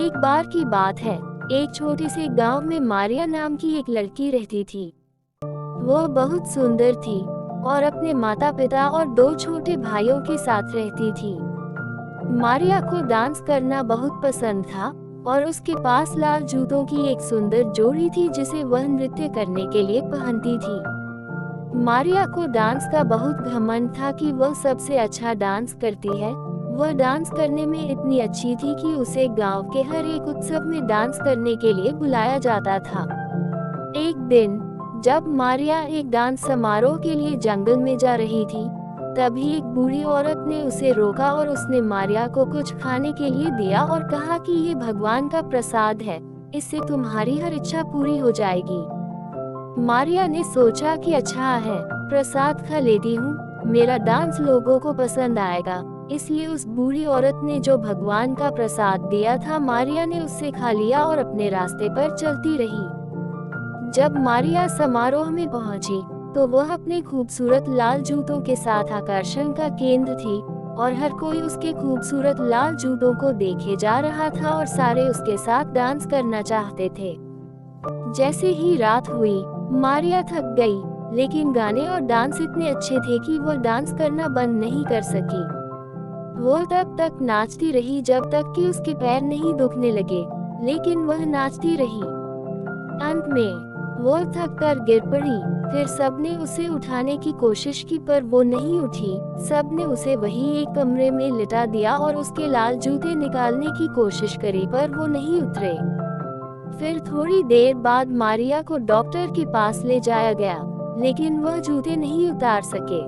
एक बार की बात है, एक छोटे से गांव में मारिया नाम की एक लड़की रहती थी। वो बहुत सुंदर थी और अपने माता पिता और दो छोटे भाइयों के साथ रहती थी। मारिया को डांस करना बहुत पसंद था और उसके पास लाल जूतों की एक सुंदर जोड़ी थी जिसे वह नृत्य करने के लिए पहनती थी। मारिया को डांस का बहुत घमंड था कि वह सबसे अच्छा डांस करती है। वह डांस करने में इतनी अच्छी थी कि उसे गांव के हर एक उत्सव में डांस करने के लिए बुलाया जाता था। एक दिन जब मारिया एक डांस समारोह के लिए जंगल में जा रही थी, तभी एक बूढ़ी औरत ने उसे रोका और उसने मारिया को कुछ खाने के लिए दिया और कहा कि ये भगवान का प्रसाद है, इससे तुम्हारी हर इच्छा पूरी हो जाएगी। मारिया ने सोचा कि अच्छा है, प्रसाद खा लेती हूँ, मेरा डांस लोगों को पसंद आएगा। इसलिए उस बूढ़ी औरत ने जो भगवान का प्रसाद दिया था, मारिया ने उससे खा लिया और अपने रास्ते पर चलती रही। जब मारिया समारोह में पहुंची तो वह अपने खूबसूरत लाल जूतों के साथ आकर्षण का केंद्र थी और हर कोई उसके खूबसूरत लाल जूतों को देखे जा रहा था और सारे उसके साथ डांस करना चाहते थे। जैसे ही रात हुई, मारिया थक गई, लेकिन गाने और डांस इतने अच्छे थे कि वह डांस करना बंद नहीं कर सकी। वो तब तक नाचती रही जब तक कि उसके पैर नहीं दुखने लगे, लेकिन वह नाचती रही। अंत में वो थक कर गिर पड़ी। फिर सबने उसे उठाने की कोशिश की पर वो नहीं उठी। सबने उसे वही एक कमरे में लिटा दिया और उसके लाल जूते निकालने की कोशिश करी पर वो नहीं उतरे। फिर थोड़ी देर बाद मारिया को डॉक्टर के पास ले जाया गया, लेकिन वह जूते नहीं उतार सके।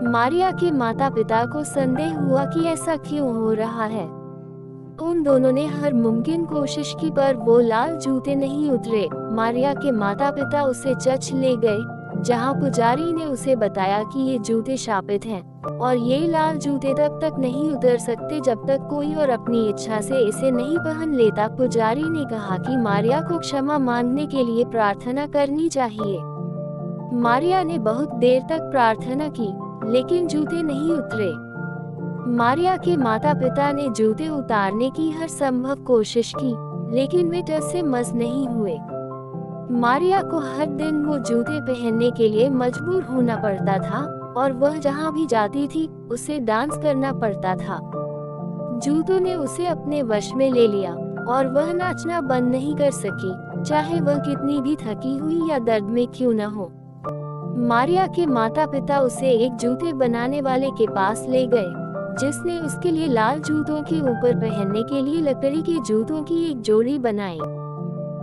मारिया के माता पिता को संदेह हुआ कि ऐसा क्यों हो रहा है। उन दोनों ने हर मुमकिन कोशिश की पर वो लाल जूते नहीं उतरे। मारिया के माता पिता उसे चर्च ले गए, जहां पुजारी ने उसे बताया कि ये जूते शापित हैं और ये लाल जूते तब तक नहीं उतर सकते जब तक कोई और अपनी इच्छा से इसे नहीं पहन लेता। पुजारी ने कहा कि मारिया को क्षमा मांगने के लिए प्रार्थना करनी चाहिए। मारिया ने बहुत देर तक प्रार्थना की, लेकिन जूते नहीं उतरे। मारिया के माता पिता ने जूते उतारने की हर संभव कोशिश की, लेकिन वे टस से मस नहीं हुए। मारिया को हर दिन वो जूते पहनने के लिए मजबूर होना पड़ता था और वह जहाँ भी जाती थी उसे डांस करना पड़ता था। जूतों ने उसे अपने वश में ले लिया और वह नाचना बंद नहीं कर सकी, चाहे वह कितनी भी थकी हुई या दर्द में क्यों न हो। मारिया के माता पिता उसे एक जूते बनाने वाले के पास ले गए, जिसने उसके लिए लाल जूतों के ऊपर पहनने के लिए लकड़ी के जूतों की एक जोड़ी बनाई।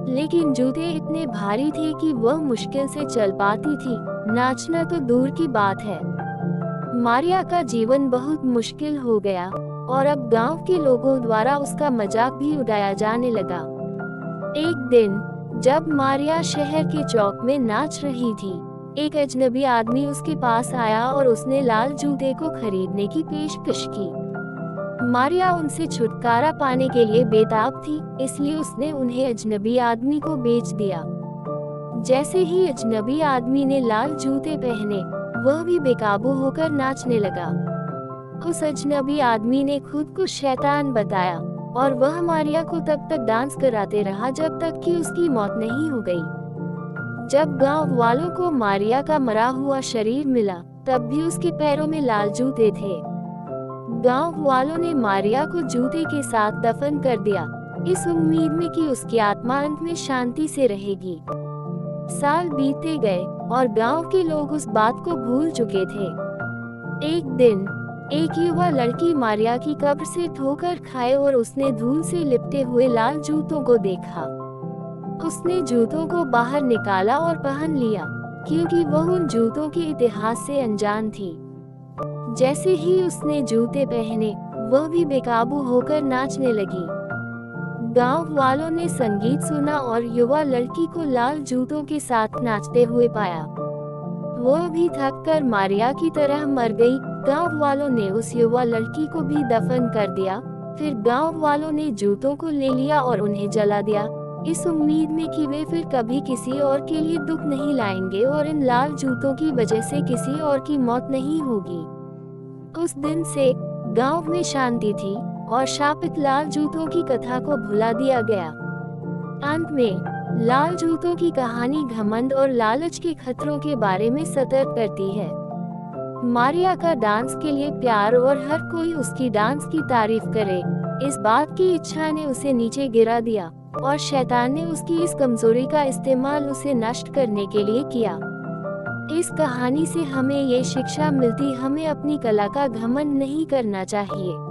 लेकिन जूते इतने भारी थे कि वह मुश्किल से चल पाती थी, नाचना तो दूर की बात है। मारिया का जीवन बहुत मुश्किल हो गया और अब गांव के लोगों द्वारा उसका मजाक भी उड़ाया जाने लगा। एक दिन जब मारिया शहर के चौक में नाच रही थी, एक अजनबी आदमी उसके पास आया और उसने लाल जूते को खरीदने की पेशकश की। मारिया उनसे छुटकारा पाने के लिए बेताब थी, इसलिए उसने उन्हें अजनबी आदमी को बेच दिया। जैसे ही अजनबी आदमी ने लाल जूते पहने, वह भी बेकाबू होकर नाचने लगा। उस अजनबी आदमी ने खुद को शैतान बताया और वह मारिया को तब तक डांस कराते रहा जब तक कि उसकी मौत नहीं हो गई। जब गांव वालों को मारिया का मरा हुआ शरीर मिला, तब भी उसके पैरों में लाल जूते थे। गांव वालों ने मारिया को जूते के साथ दफन कर दिया, इस उम्मीद में कि उसकी आत्मा अंत में शांति से रहेगी। साल बीतते गए और गांव के लोग उस बात को भूल चुके थे। एक दिन एक युवा लड़की मारिया की कब्र से ठोकर खाए और उसने धूल से लिपटे हुए लाल जूतों को देखा। उसने जूतों को बाहर निकाला और पहन लिया, क्योंकि वह उन जूतों के इतिहास से अनजान थी। जैसे ही उसने जूते पहने, वह भी बेकाबू होकर नाचने लगी। गांव वालों ने संगीत सुना और युवा लड़की को लाल जूतों के साथ नाचते हुए पाया। वह भी थक कर मारिया की तरह मर गई। गांव वालों ने उस युवा लड़की को भी दफन कर दिया। फिर गांव वालों ने जूतों को ले लिया और उन्हें जला दिया, इस उम्मीद में कि वे फिर कभी किसी और के लिए दुख नहीं लाएंगे और इन लाल जूतों की वजह से किसी और की मौत नहीं होगी। उस दिन से गांव में शांति थी और शापित लाल जूतों की कथा को भुला दिया गया। अंत में लाल जूतों की कहानी घमंड और लालच के खतरों के बारे में सतर्क करती है। मारिया का डांस के लिए प्यार और हर कोई उसकी डांस की तारीफ करे, इस बात की इच्छा ने उसे नीचे गिरा दिया और शैतान ने उसकी इस कमजोरी का इस्तेमाल उसे नष्ट करने के लिए किया। इस कहानी से हमें ये शिक्षा मिलती, हमें अपनी कला का घमंड नहीं करना चाहिए।